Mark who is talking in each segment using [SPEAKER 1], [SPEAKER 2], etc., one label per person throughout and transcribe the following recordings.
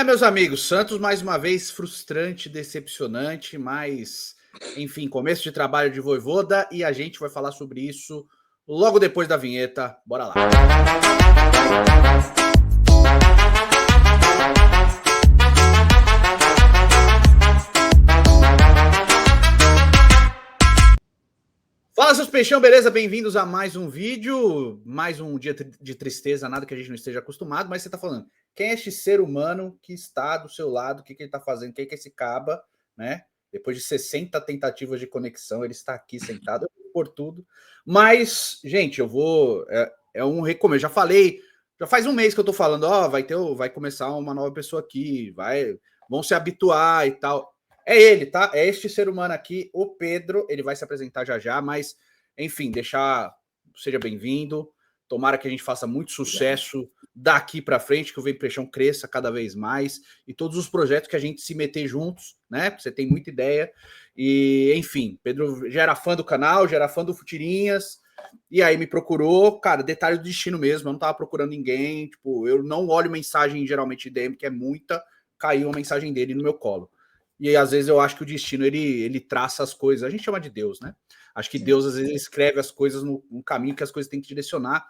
[SPEAKER 1] Meus amigos, Santos mais uma vez frustrante, decepcionante, mas enfim, começo de trabalho de Vojvoda e a gente vai falar sobre isso logo depois da vinheta. Bora lá. Fala, seus peixão, beleza? Bem-vindos a mais um vídeo, mais um dia de tristeza, nada que a gente não esteja acostumado, mas você tá falando, quem é este ser humano que está do seu lado, o que ele tá fazendo, quem é esse caba, né? Depois de 60 tentativas de conexão, ele está aqui sentado por tudo. Mas, gente, eu vou... É um recomeço, já falei, já faz um mês que eu tô falando, vai começar uma nova pessoa aqui, vão se habituar e tal. É ele, tá? É este ser humano aqui, o Pedro. Ele vai se apresentar já já, mas, enfim, seja bem-vindo. Tomara que a gente faça muito sucesso daqui para frente, que o Vem Peixão cresça cada vez mais e todos os projetos que a gente se meter juntos, né? Você tem muita ideia. E, enfim, Pedro já era fã do canal, já era fã do Futirinhas. E aí me procurou, cara, detalhe do destino mesmo. Eu não tava procurando ninguém. Tipo, eu não olho mensagem geralmente de DM, que é muita. Caiu uma mensagem dele no meu colo. E às vezes eu acho que o destino ele traça as coisas. A gente chama de Deus, né? Acho que Deus às vezes escreve as coisas no caminho que as coisas têm que direcionar.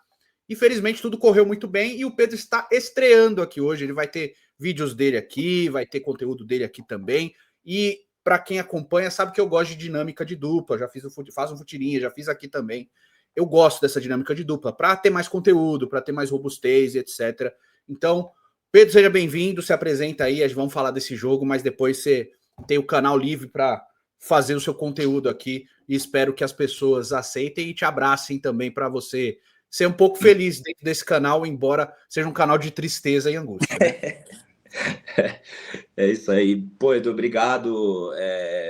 [SPEAKER 1] Infelizmente tudo correu muito bem e o Pedro está estreando aqui hoje. Ele vai ter vídeos dele aqui, vai ter conteúdo dele aqui também. E para quem acompanha sabe que eu gosto de dinâmica de dupla. Já faço um futirinha, já fiz aqui também. Eu gosto dessa dinâmica de dupla para ter mais conteúdo, para ter mais robustez, etc. Então, Pedro, seja bem-vindo, se apresenta aí, vamos falar desse jogo, mas depois você tem o canal livre para fazer o seu conteúdo aqui e espero que as pessoas aceitem e te abracem também para você ser um pouco feliz dentro desse canal, embora seja um canal de tristeza e angústia. Né?
[SPEAKER 2] É isso aí. Pô, Edu, obrigado.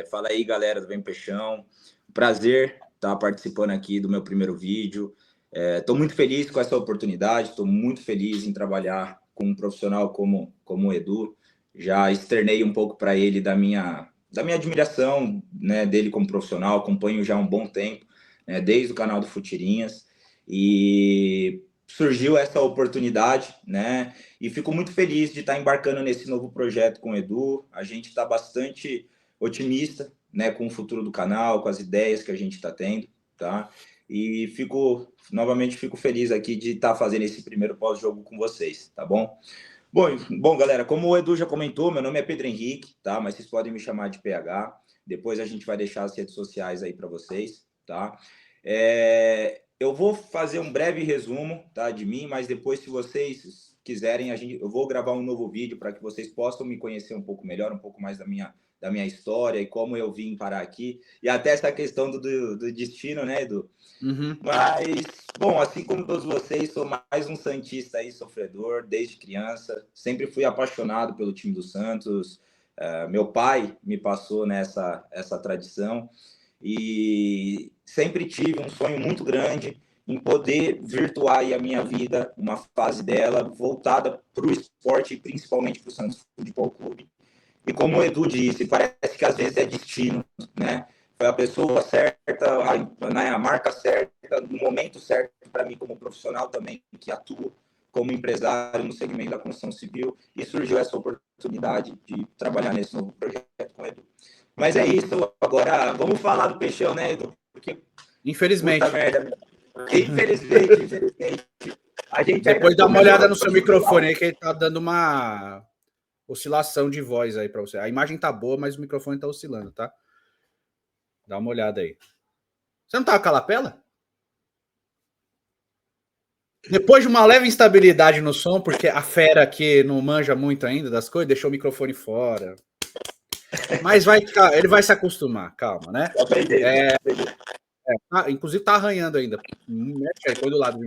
[SPEAKER 2] Fala aí, galera do Vem Peixão. Prazer estar participando aqui do meu primeiro vídeo. Estou muito feliz com essa oportunidade, estou muito feliz em trabalhar com um profissional como o Edu. Já externei um pouco para ele da minha admiração, né, dele como profissional, acompanho já há um bom tempo, né, desde o canal do Futirinhas, e surgiu essa oportunidade, né, e fico muito feliz de estar embarcando nesse novo projeto com o Edu. A gente está bastante otimista, né, com o futuro do canal, com as ideias que a gente está tendo, tá? E novamente fico feliz aqui de estar fazendo esse primeiro pós-jogo com vocês, tá bom? Bom, galera, como o Edu já comentou, meu nome é Pedro Henrique, tá? Mas vocês podem me chamar de PH. Depois a gente vai deixar as redes sociais aí para vocês, tá? Eu vou fazer um breve resumo, tá, de mim, mas depois, se vocês quiserem, eu vou gravar um novo vídeo para que vocês possam me conhecer um pouco melhor, um pouco mais da minha história e como eu vim parar aqui. E até essa questão do destino, né, Edu?
[SPEAKER 1] Uhum.
[SPEAKER 2] Mas, bom, assim como todos vocês, sou mais um santista aí, sofredor, desde criança. Sempre fui apaixonado pelo time do Santos. Meu pai me passou essa tradição. E sempre tive um sonho muito grande em poder virtuar aí a minha vida, uma fase dela voltada para o esporte, principalmente para o Santos Futebol Clube. E como o Edu disse, parece que às vezes é destino, né? Foi a pessoa certa, a marca certa, no momento certo para mim como profissional também, que atuo como empresário no segmento da construção civil, e surgiu essa oportunidade de trabalhar nesse novo projeto com o Edu. Mas é isso, agora vamos falar do Peixão, né, Edu? Porque,
[SPEAKER 1] infelizmente.
[SPEAKER 2] Puta merda. Infelizmente. A gente
[SPEAKER 1] depois dá uma olhada no seu microfone aí, que ele tá dando uma oscilação de voz aí para você. A imagem tá boa, mas o microfone tá oscilando, tá? Dá uma olhada aí. Você não tava com a lapela? Depois de uma leve instabilidade no som, porque a fera aqui não manja muito ainda das coisas, deixou o microfone fora. Mas ele vai se acostumar, calma, né? Inclusive tá arranhando ainda. Mexe aí, põe do lado.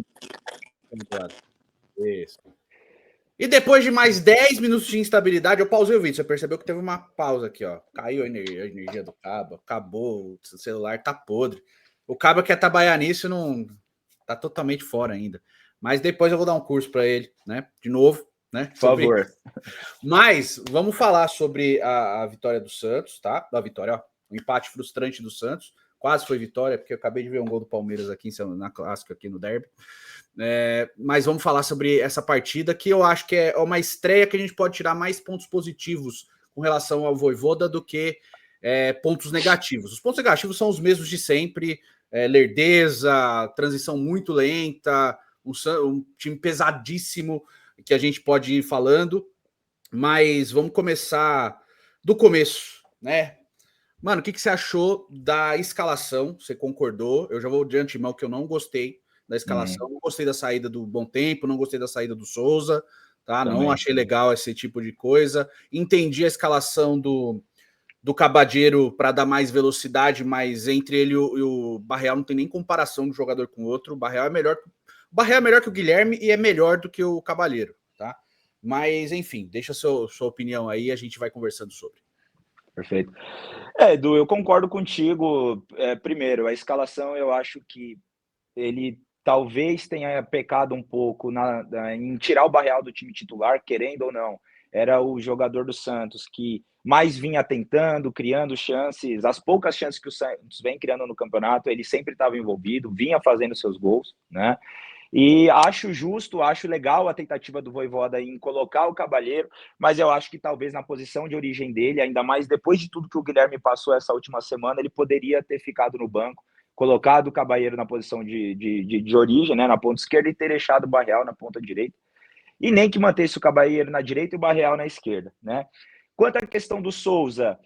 [SPEAKER 1] Isso. E depois de mais 10 minutos de instabilidade, eu pausei o vídeo. Você percebeu que teve uma pausa aqui, ó. Caiu a energia do cabo, acabou, o celular tá podre. O cabo quer trabalhar nisso e não tá totalmente fora ainda. Mas depois eu vou dar um curso para ele, né? De novo, né?
[SPEAKER 2] Por favor.
[SPEAKER 1] Mas vamos falar sobre a vitória do Santos, tá? Da vitória, ó. Um empate frustrante do Santos quase foi vitória, porque eu acabei de ver um gol do Palmeiras aqui na clássica, aqui no derby. Mas vamos falar sobre essa partida, que eu acho que é uma estreia que a gente pode tirar mais pontos positivos com relação ao Vojvoda do que pontos negativos. Os pontos negativos são os mesmos de sempre, lerdeza, transição muito lenta, um time pesadíssimo que a gente pode ir falando, mas vamos começar do começo, né? Mano, o que você achou da escalação? Você concordou? Eu já vou de antemão que eu não gostei da escalação, não gostei da saída do Bom Tempo, não gostei da saída do Souza, tá? Também. Não achei legal esse tipo de coisa. Entendi a escalação do Cabadeiro para dar mais velocidade, mas entre ele e o Barreal não tem nem comparação de um jogador com o outro. O Barreal é melhor que o Guilherme e é melhor do que o Cabalheiro, tá? Mas, enfim, deixa sua opinião aí, a gente vai conversando sobre.
[SPEAKER 2] Perfeito. Edu, eu concordo contigo. Primeiro, a escalação, eu acho que ele talvez tenha pecado um pouco em tirar o Barreal do time titular, querendo ou não. Era o jogador do Santos que mais vinha tentando, criando chances, as poucas chances que o Santos vem criando no campeonato, ele sempre estava envolvido, vinha fazendo seus gols, né? E acho justo, acho legal a tentativa do Vojvoda em colocar o Cabalheiro, mas eu acho que talvez na posição de origem dele, ainda mais depois de tudo que o Guilherme passou essa última semana, ele poderia ter ficado no banco, colocado o Cabalheiro na posição de origem, né, na ponta esquerda, e ter deixado o Barreal na ponta direita. E nem que mantesse o Cabalheiro na direita e o Barreal na esquerda, né? Quanto à questão do Souza,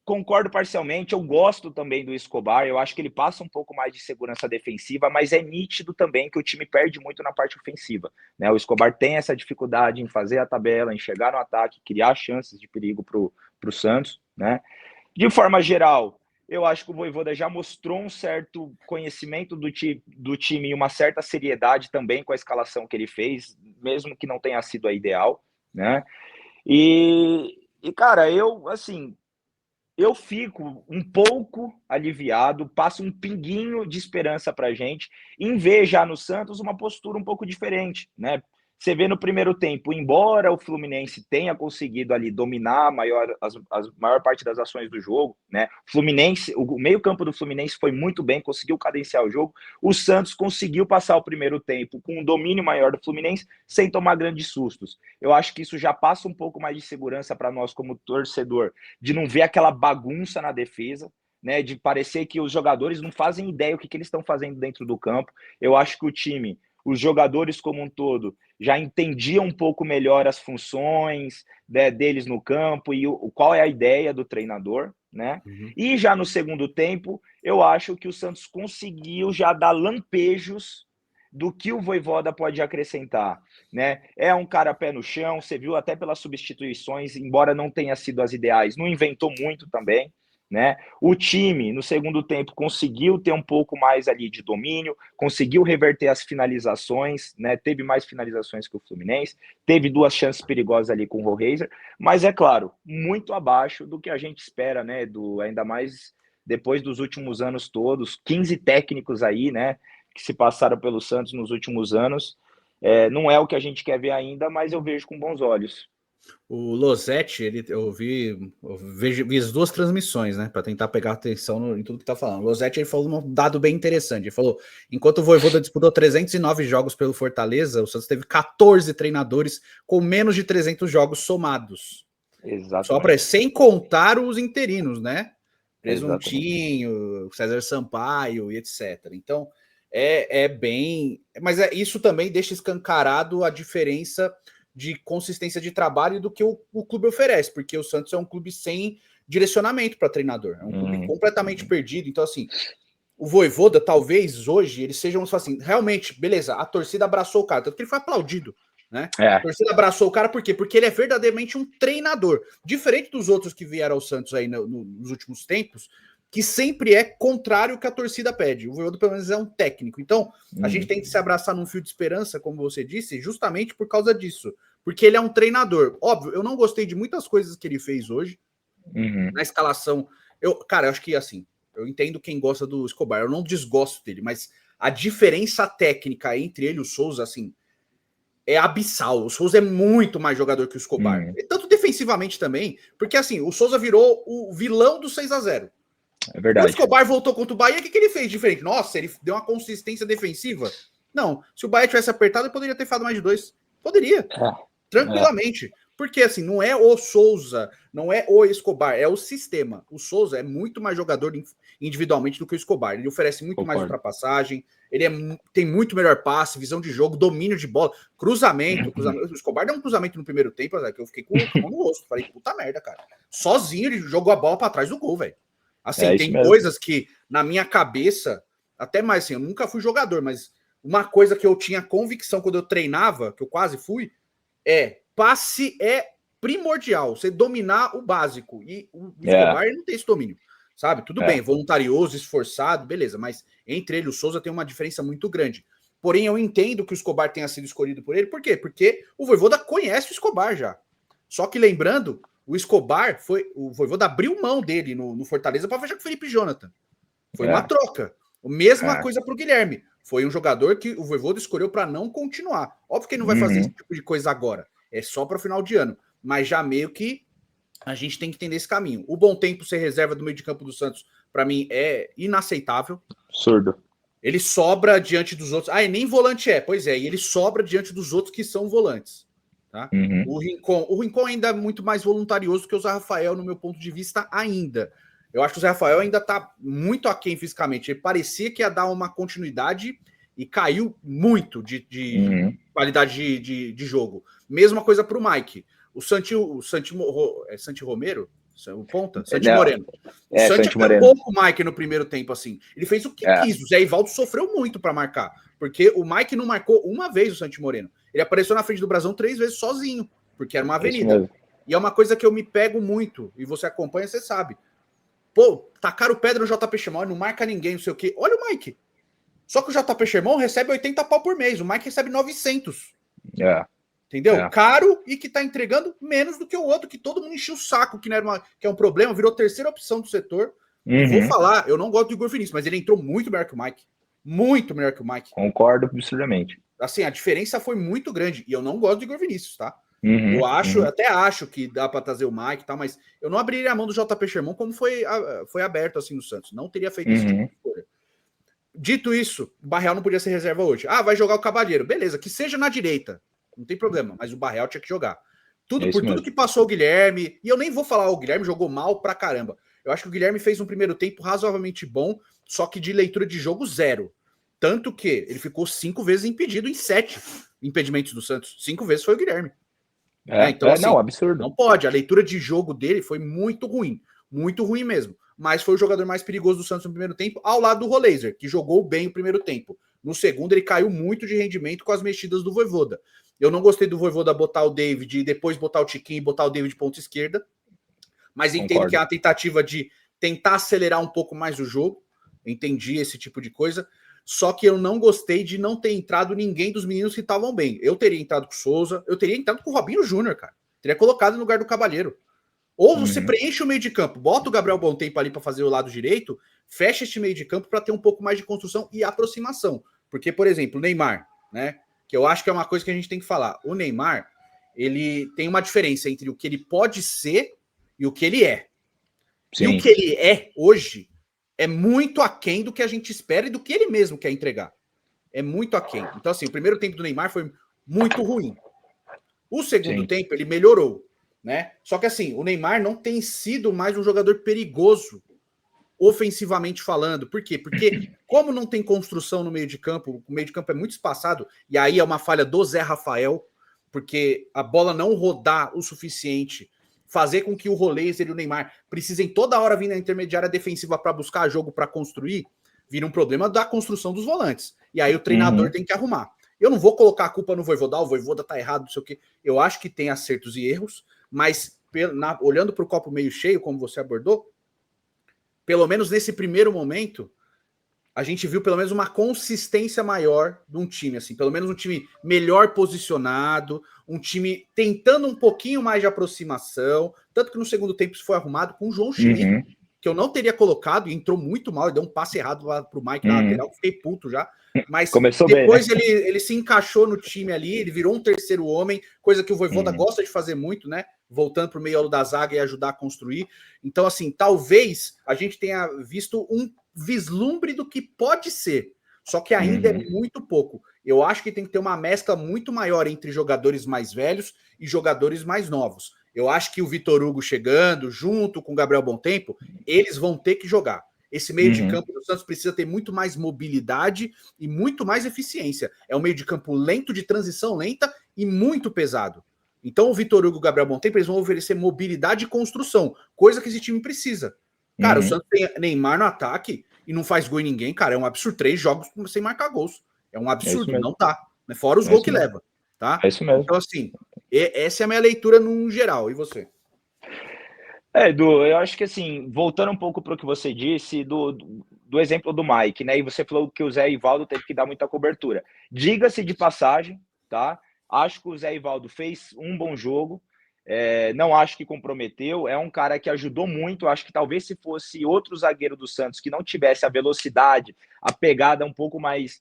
[SPEAKER 2] concordo parcialmente, eu gosto também do Escobar, eu acho que ele passa um pouco mais de segurança defensiva, mas é nítido também que o time perde muito na parte ofensiva, né? O Escobar tem essa dificuldade em fazer a tabela, em chegar no ataque, criar chances de perigo para o Santos, né? De forma geral, eu acho que o Vojvoda já mostrou um certo conhecimento do time e uma certa seriedade também com a escalação que ele fez, mesmo que não tenha sido a ideal, né? E cara, eu fico um pouco aliviado, passa um pinguinho de esperança para a gente, em ver já no Santos uma postura um pouco diferente, né? Você vê no primeiro tempo, embora o Fluminense tenha conseguido ali dominar a maior parte das ações do jogo, né? O meio-campo do Fluminense foi muito bem, conseguiu cadenciar o jogo. O Santos conseguiu passar o primeiro tempo com um domínio maior do Fluminense, sem tomar grandes sustos. Eu acho que isso já passa um pouco mais de segurança para nós como torcedor, de não ver aquela bagunça na defesa, né? De parecer que os jogadores não fazem ideia o que eles estão fazendo dentro do campo. Eu acho que o time, os jogadores como um todo, já entendiam um pouco melhor as funções, né, deles no campo e qual é a ideia do treinador, né? Uhum. E já no segundo tempo, eu acho que o Santos conseguiu já dar lampejos do que o Vojvoda pode acrescentar, né? É um cara pé no chão, você viu até pelas substituições, embora não tenha sido as ideais, não inventou muito também, né? O time, no segundo tempo, conseguiu ter um pouco mais ali de domínio, conseguiu reverter as finalizações, né? Teve mais finalizações que o Fluminense, teve 2 chances perigosas ali com o Roheiser, mas é claro, muito abaixo do que a gente espera, né? Ainda mais depois dos últimos anos todos, 15 técnicos aí, né? Que se passaram pelo Santos nos últimos anos. Não é o que a gente quer ver ainda, mas eu vejo com bons olhos.
[SPEAKER 1] O Losetti, eu vi as 2 transmissões, né, para tentar pegar atenção em tudo que tá falando. O Losetti, ele falou um dado bem interessante. Ele falou: enquanto o Vojvoda disputou 309 jogos pelo Fortaleza, o Santos teve 14 treinadores com menos de 300 jogos somados.
[SPEAKER 2] Exatamente.
[SPEAKER 1] Só para sem contar os interinos, né? Presuntinho, César Sampaio e etc. Então, é bem... Mas isso também deixa escancarado a diferença de consistência de trabalho do que o clube oferece, porque o Santos é um clube sem direcionamento para treinador, é um clube completamente perdido. Então, assim, o Vojvoda, talvez hoje, eles sejam assim, realmente, beleza, a torcida abraçou o cara, tanto que ele foi aplaudido, né? A torcida abraçou o cara, por quê? Porque ele é verdadeiramente um treinador, diferente dos outros que vieram ao Santos aí nos últimos tempos, que sempre é contrário ao que a torcida pede. O Vojvoda, pelo menos, é um técnico. Então, a gente tem que se abraçar num fio de esperança, como você disse, justamente por causa disso. Porque ele é um treinador. Óbvio, eu não gostei de muitas coisas que ele fez hoje. Na escalação. Eu acho que, assim, eu entendo quem gosta do Escobar. Eu não desgosto dele, mas a diferença técnica entre ele e o Souza, assim, é abissal. O Souza é muito mais jogador que o Escobar. E tanto defensivamente também, porque, assim, o Souza virou o vilão do 6-0.
[SPEAKER 2] É verdade.
[SPEAKER 1] O Escobar voltou contra o Bahia, o que ele fez diferente? Nossa, ele deu uma consistência defensiva. Não, se o Bahia tivesse apertado, ele poderia ter feito mais de 2. Poderia, tranquilamente. Porque, assim, não é o Souza, não é o Escobar, é o sistema. O Souza é muito mais jogador individualmente do que o Escobar. Ele oferece muito mais ultrapassagem, ele tem muito melhor passe, visão de jogo, domínio de bola, cruzamento. O Escobar deu um cruzamento no primeiro tempo, que eu fiquei com a mão no rosto. Falei, puta merda, cara. Sozinho ele jogou a bola para trás do gol, velho. Assim, tem coisas que, na minha cabeça, até mais assim, eu nunca fui jogador, mas uma coisa que eu tinha convicção quando eu treinava, que eu quase fui, passe é primordial, você dominar o básico. E o Escobar ele não tem esse domínio, sabe? Tudo bem, voluntarioso, esforçado, beleza, mas entre ele e o Souza tem uma diferença muito grande. Porém, eu entendo que o Escobar tenha sido escolhido por ele, por quê? Porque o Vojvoda conhece o Escobar já. Só que lembrando, o Escobar o Vojvoda abriu mão dele no Fortaleza para fechar com o Felipe Jonathan. Foi uma troca. A mesma coisa para o Guilherme. Foi um jogador que o Vojvoda escolheu para não continuar. Óbvio que ele não vai fazer esse tipo de coisa agora. É só para o final de ano. Mas já meio que a gente tem que entender esse caminho. O Bom Tempo ser reserva do meio de campo do Santos, para mim, é inaceitável.
[SPEAKER 2] Absurdo.
[SPEAKER 1] Ele sobra diante dos outros. E nem volante é. Pois é, e ele sobra diante dos outros que são volantes. Tá? O Rincon ainda é muito mais voluntarioso que o Zé Rafael, no meu ponto de vista, ainda. Eu acho que o Zé Rafael ainda tá muito aquém fisicamente. Ele parecia que ia dar uma continuidade e caiu muito de qualidade de jogo. Mesma coisa para o Mike. O Santi Romero, o ponta? Santi Moreno. O Santi acabou com o Mike no primeiro tempo, assim. Ele fez o que quis. O Zé Ivaldo sofreu muito para marcar, porque o Mike não marcou uma vez o Santi Moreno. Ele apareceu na frente do Brasão 3 vezes sozinho, porque era uma avenida. E é uma coisa que eu me pego muito, e você acompanha, você sabe. Pô, tacaram pedra no JP Sherman, não marca ninguém, não sei o quê. Olha o Mike. Só que o JP Sherman recebe 80 pau por mês, o Mike recebe 900. Entendeu? Caro e que tá entregando menos do que o outro, que todo mundo encheu o saco, que é um problema, virou terceira opção do setor. Vou falar, eu não gosto do Igor Vinícius, mas ele entrou muito melhor que o Mike. Muito melhor que o Mike.
[SPEAKER 2] Concordo absurdamente.
[SPEAKER 1] Assim, a diferença foi muito grande. E eu não gosto do Igor Vinícius, tá? Eu até acho que dá para trazer o Mike e tal, mas eu não abriria a mão do JP Sherman como foi aberto assim no Santos. Não teria feito isso tipo de escolha. Dito isso, o Barreal não podia ser reserva hoje. Vai jogar o Cavalheiro. Beleza, que seja na direita. Não tem problema, mas o Barreal tinha que jogar. Tudo que passou o Guilherme, e eu nem vou falar, o Guilherme jogou mal pra caramba. Eu acho que o Guilherme fez um primeiro tempo razoavelmente bom, só que de leitura de jogo 0. Tanto que ele ficou 5 vezes impedido em 7 impedimentos do Santos. 5 vezes foi o Guilherme. Então, assim,
[SPEAKER 2] não, absurdo.
[SPEAKER 1] Não pode. A leitura de jogo dele foi muito ruim mesmo. Mas foi o jogador mais perigoso do Santos no primeiro tempo, ao lado do Roleiser, que jogou bem o primeiro tempo. No segundo, ele caiu muito de rendimento com as mexidas do Vojvoda. Eu não gostei do Vojvoda botar o David e depois botar o Tiquinho e botar o David de ponta esquerda. Mas entendo que é uma tentativa de tentar acelerar um pouco mais o jogo. Entendi esse tipo de coisa. Só que eu não gostei de não ter entrado ninguém dos meninos que estavam bem. Eu teria entrado com o Souza, eu teria entrado com o Robinho Júnior, cara. Teria colocado no lugar do Cavalheiro. Ou você preenche o meio de campo, bota o Gabriel Bom Tempo ali para fazer o lado direito, fecha este meio de campo para ter um pouco mais de construção e aproximação. Porque, por exemplo, o Neymar, né? Que eu acho que é uma coisa que a gente tem que falar. O Neymar, ele tem uma diferença entre o que ele pode ser e o que ele é. Sim. E o que ele é hoje é muito aquém do que a gente espera e do que ele mesmo quer entregar. É muito aquém. Então, assim, o primeiro tempo do Neymar foi muito ruim. O segundo tempo, ele melhorou, né? Só que, assim, o Neymar não tem sido mais um jogador perigoso, ofensivamente falando. Por quê? Porque, como não tem construção no meio de campo, o meio de campo é muito espaçado, e aí é uma falha do Zé Rafael, porque a bola não rodar o suficiente, fazer com que o Roleiser e o Neymar precisem toda hora vir na intermediária defensiva para buscar jogo, para construir, vira um problema da construção dos volantes. E aí o treinador tem que arrumar. Eu não vou colocar a culpa no Vojvoda, o Vojvoda tá errado, não sei o quê. Eu acho que tem acertos e erros, mas olhando para o copo meio cheio, como você abordou, pelo menos nesse primeiro momento, a gente viu pelo menos uma consistência maior de um time, assim, pelo menos um time melhor posicionado, um time tentando um pouquinho mais de aproximação, tanto que no segundo tempo isso foi arrumado com o João Schmidt, que eu não teria colocado, e entrou muito mal, e deu um passe errado lá pro Mike na lateral, fiquei puto já. Mas
[SPEAKER 3] Começou
[SPEAKER 1] depois
[SPEAKER 3] bem, né?
[SPEAKER 1] ele se encaixou no time ali, ele virou um terceiro homem, coisa que o Vojvoda gosta de fazer muito, né? Voltando para o meio da zaga e ajudar a construir. Então, assim, talvez a gente tenha visto um vislumbre do que pode ser, só que ainda é muito pouco. Eu acho que tem que ter uma mescla muito maior entre jogadores mais velhos e jogadores mais novos. Eu acho que o Vitor Hugo chegando, junto com o Gabriel Bontempo, eles vão ter que jogar. Esse meio de campo do Santos precisa ter muito mais mobilidade e muito mais eficiência. É um meio de campo lento, de transição lenta e muito pesado. Então o Vitor Hugo e o Gabriel Bontempo, eles vão oferecer mobilidade e construção, coisa que esse time precisa. Cara, o Santos tem Neymar no ataque e não faz gol em ninguém, cara, é um absurdo. 3 jogos sem marcar gols. É um absurdo, não dá. Fora os gols que leva, tá?
[SPEAKER 3] É isso mesmo.
[SPEAKER 1] Então, assim, essa é a minha leitura no geral. E você?
[SPEAKER 3] Edu, eu acho que assim, voltando um pouco para o que você disse do exemplo do Mike, né? E você falou que o Zé Ivaldo teve que dar muita cobertura. Diga-se de passagem, tá? Acho que o Zé Ivaldo fez um bom jogo. Não acho que comprometeu. É um cara que ajudou muito. Acho que talvez se fosse outro zagueiro do Santos que não tivesse a velocidade, a pegada um pouco mais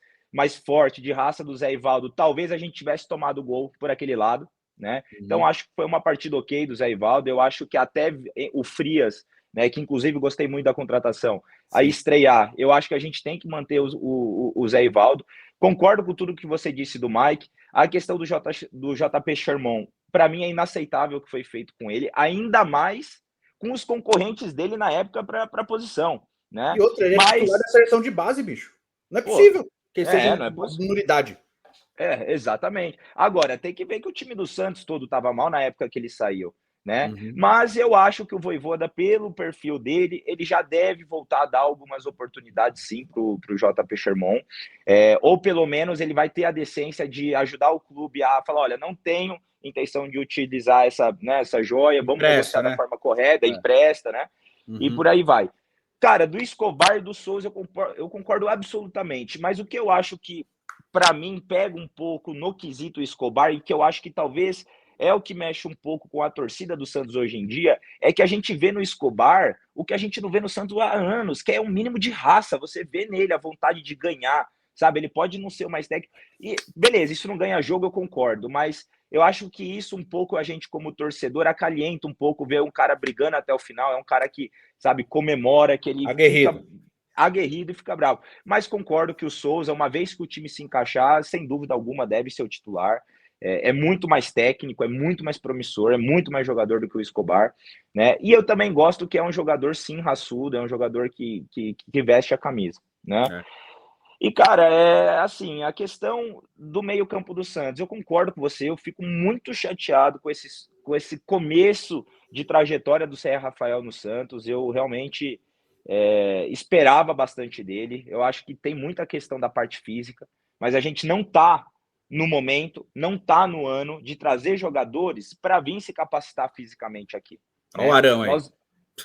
[SPEAKER 3] forte de raça do Zé Ivaldo, talvez a gente tivesse tomado o gol por aquele lado. Né? Então acho que foi uma partida ok do Zé Ivaldo. Eu acho que até o Frias, né, que inclusive gostei muito da contratação, a estrear, eu acho que a gente tem que manter o Zé Ivaldo. Concordo com tudo que você disse do Mike. A questão do JP Sherman, para mim é inaceitável o que foi feito com ele, ainda mais com os concorrentes dele na época para a posição, né?
[SPEAKER 1] E outra, ele é titular da seleção de base, bicho. Não é possível que ele seja
[SPEAKER 3] não é possível.
[SPEAKER 1] Nulidade.
[SPEAKER 3] Exatamente. Agora, tem que ver que o time do Santos todo estava mal na época que ele saiu, né? Mas eu acho que o Vojvoda, pelo perfil dele, ele já deve voltar a dar algumas oportunidades, sim, pro JP Sherman. Ou pelo menos ele vai ter a decência de ajudar o clube a falar, olha, não tenho intenção de utilizar essa joia, vamos negociar da forma correta, empresta, né? E por aí vai. Cara, do Escobar e do Souza eu concordo absolutamente, mas o que eu acho que para mim, pega um pouco no quesito Escobar, e que eu acho que talvez é o que mexe um pouco com a torcida do Santos hoje em dia, é que a gente vê no Escobar o que a gente não vê no Santos há anos, que é um mínimo de raça. Você vê nele a vontade de ganhar, sabe? Ele pode não ser o mais técnico. E beleza, isso não ganha jogo, eu concordo, mas eu acho que isso um pouco a gente, como torcedor, acalenta um pouco ver um cara brigando até o final. É um cara que, sabe, comemora, que ele fica aguerrido e fica bravo. Mas concordo que o Souza, uma vez que o time se encaixar, sem dúvida alguma deve ser o titular. É muito mais técnico, é muito mais promissor, é muito mais jogador do que o Escobar, né? E eu também gosto que é um jogador, sim, raçudo, é um jogador que veste a camisa, né? E, cara, assim, a questão do meio-campo do Santos, eu concordo com você, eu fico muito chateado com esse começo de trajetória do Zé Rafael no Santos. Eu realmente esperava bastante dele. Eu acho que tem muita questão da parte física, mas a gente não está no momento, não está no ano de trazer jogadores para vir se capacitar fisicamente aqui.
[SPEAKER 1] Olha o Arão aí.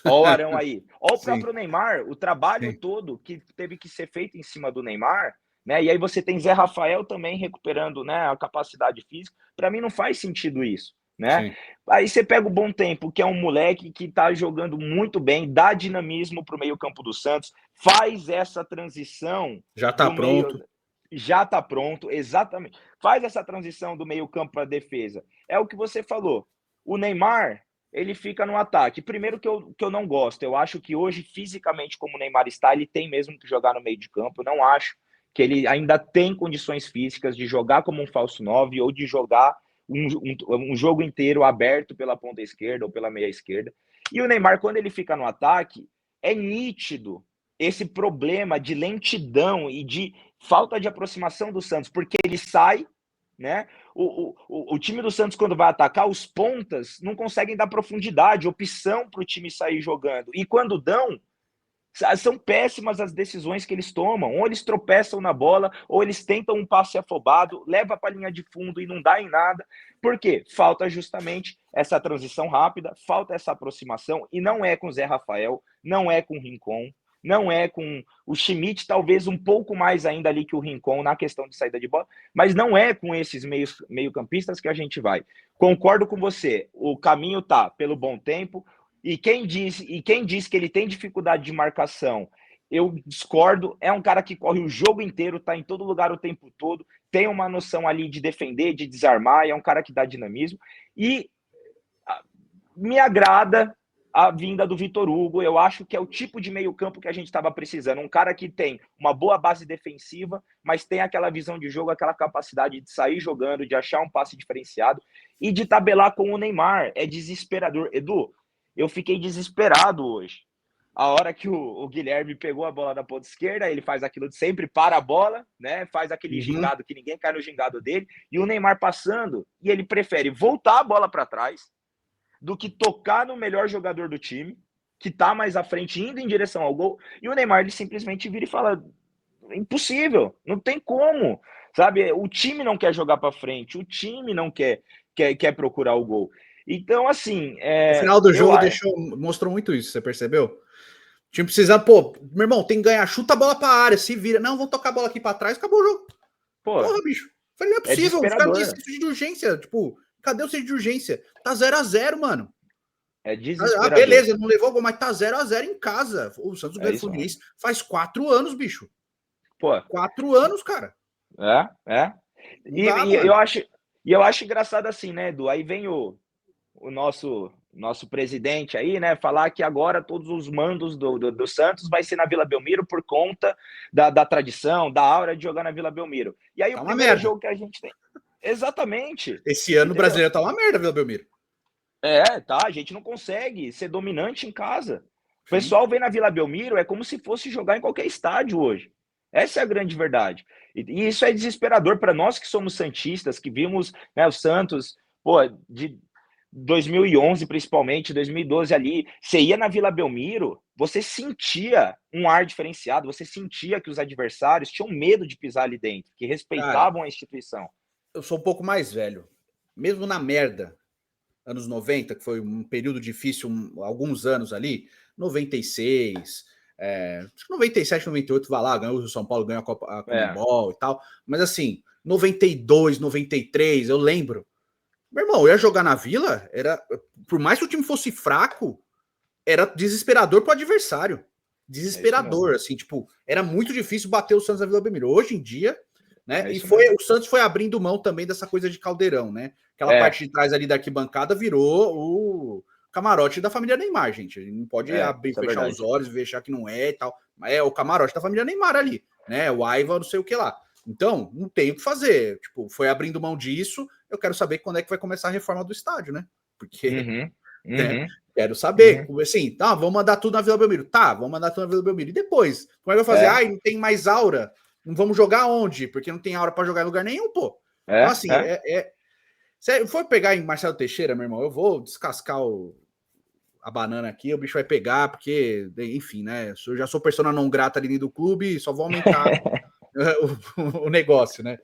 [SPEAKER 3] Olha o Arão aí. Olha o próprio Neymar, o trabalho todo que teve que ser feito em cima do Neymar, né? E aí você tem Zé Rafael também recuperando, né, a capacidade física. Para mim não faz sentido isso, né? Aí você pega o Bontempo, que é um moleque que está jogando muito bem, dá dinamismo para o meio-campo do Santos, faz essa transição.
[SPEAKER 1] Já está pronto.
[SPEAKER 3] Já está pronto, exatamente. Faz essa transição do meio-campo para a defesa. É o que você falou. O Neymar, ele fica no ataque. Primeiro que eu não gosto. Eu acho que hoje, fisicamente, como o Neymar está, ele tem mesmo que jogar no meio de campo. Eu não acho que ele ainda tem condições físicas de jogar como um falso 9 ou de jogar um jogo inteiro aberto pela ponta esquerda ou pela meia esquerda. E o Neymar, quando ele fica no ataque, é nítido esse problema de lentidão e de falta de aproximação do Santos, porque ele sai, né? O time do Santos, quando vai atacar, os pontas não conseguem dar profundidade, opção para o time sair jogando. E quando dão, são péssimas as decisões que eles tomam. Ou eles tropeçam na bola, ou eles tentam um passe afobado, leva para a linha de fundo e não dá em nada. Por quê? Falta justamente essa transição rápida, falta essa aproximação, e não é com o Zé Rafael, não é com o Rincon, não é com o Schmidt, talvez um pouco mais ainda ali que o Rincon na questão de saída de bola, mas não é com esses meio-campistas que a gente vai. Concordo com você, o caminho tá pelo Bontempo, E quem diz que ele tem dificuldade de marcação, eu discordo. É um cara que corre o jogo inteiro, tá em todo lugar o tempo todo, tem uma noção ali de defender, de desarmar, é um cara que dá dinamismo. E me agrada a vinda do Vitor Hugo. Eu acho que é o tipo de meio-campo que a gente estava precisando. Um cara que tem uma boa base defensiva, mas tem aquela visão de jogo, aquela capacidade de sair jogando, de achar um passe diferenciado e de tabelar com o Neymar. É desesperador. Edu, eu fiquei desesperado hoje. A hora que o Guilherme pegou a bola da ponta esquerda, ele faz aquilo de sempre, para a bola, né? Faz aquele gingado que ninguém cai no gingado dele, e o Neymar passando, e ele prefere voltar a bola para trás do que tocar no melhor jogador do time, que tá mais à frente, indo em direção ao gol, e o Neymar ele simplesmente vira e fala: impossível, não tem como, sabe? O time não quer jogar para frente, o time não quer procurar o gol. Então, assim...
[SPEAKER 1] O final do jogo mostrou muito isso, você percebeu? O time precisa, pô, meu irmão, tem que ganhar, chuta a bola pra área, se vira. Não, vou tocar a bola aqui pra trás, acabou o jogo. Porra, bicho. Falei, não é possível, os caras tinham senso de urgência. Tipo, cadê o senso de urgência? Tá 0x0, mano.
[SPEAKER 3] É desesperador.
[SPEAKER 1] Beleza, não levou gol, mas tá 0x0 em casa. O Santos ganhou o Fluminense faz 4 anos, bicho.
[SPEAKER 3] Pô.
[SPEAKER 1] 4 anos, cara.
[SPEAKER 3] E eu acho engraçado assim, né, Edu? Aí vem o nosso presidente aí, né, falar que agora todos os mandos do Santos vai ser na Vila Belmiro por conta da tradição, da aura de jogar na Vila Belmiro. E aí
[SPEAKER 1] tá
[SPEAKER 3] o primeiro jogo que a gente tem... Exatamente.
[SPEAKER 1] Esse ano o brasileiro tá uma merda, Vila Belmiro.
[SPEAKER 3] Tá, a gente não consegue ser dominante em casa. O pessoal vem na Vila Belmiro, é como se fosse jogar em qualquer estádio hoje. Essa é a grande verdade. E isso é desesperador para nós que somos santistas, que vimos, né, o Santos, de 2011 principalmente, 2012 ali, você ia na Vila Belmiro, você sentia um ar diferenciado, você sentia que os adversários tinham medo de pisar ali dentro, que respeitavam a instituição.
[SPEAKER 1] Eu sou um pouco mais velho. Mesmo na merda, anos 90, que foi um período difícil, alguns anos ali, 96, 97, 98, vai lá, ganhou o São Paulo, ganhou a Comebol e tal, mas assim, 92, 93, eu lembro. Meu irmão, eu ia jogar na Vila, por mais que o time fosse fraco, era desesperador pro adversário. Desesperador, assim, tipo, era muito difícil bater o Santos na Vila Belmiro. Hoje em dia, né? O Santos foi abrindo mão também dessa coisa de caldeirão, né? Aquela parte de trás ali da arquibancada virou o camarote da família Neymar, gente. A gente não pode fechar os olhos e fechar que não é e tal. Mas é o camarote da família Neymar ali, né? O Aiva, não sei o que lá. Então, não tem o que fazer. Tipo, foi abrindo mão disso. Eu quero saber quando é que vai começar a reforma do estádio, né? Porque quero saber. Assim, tá, vamos mandar tudo na Vila Belmiro. Tá, vamos mandar tudo na Vila Belmiro. E depois? Como é que vai fazer? Ai, não tem mais aura. Não vamos jogar onde? Porque não tem aura para jogar em lugar nenhum, pô. Então, assim, se for pegar em Marcelo Teixeira, meu irmão, eu vou descascar a banana aqui, o bicho vai pegar, porque, enfim, né? Eu já sou persona não grata ali do clube, só vou aumentar o negócio, né?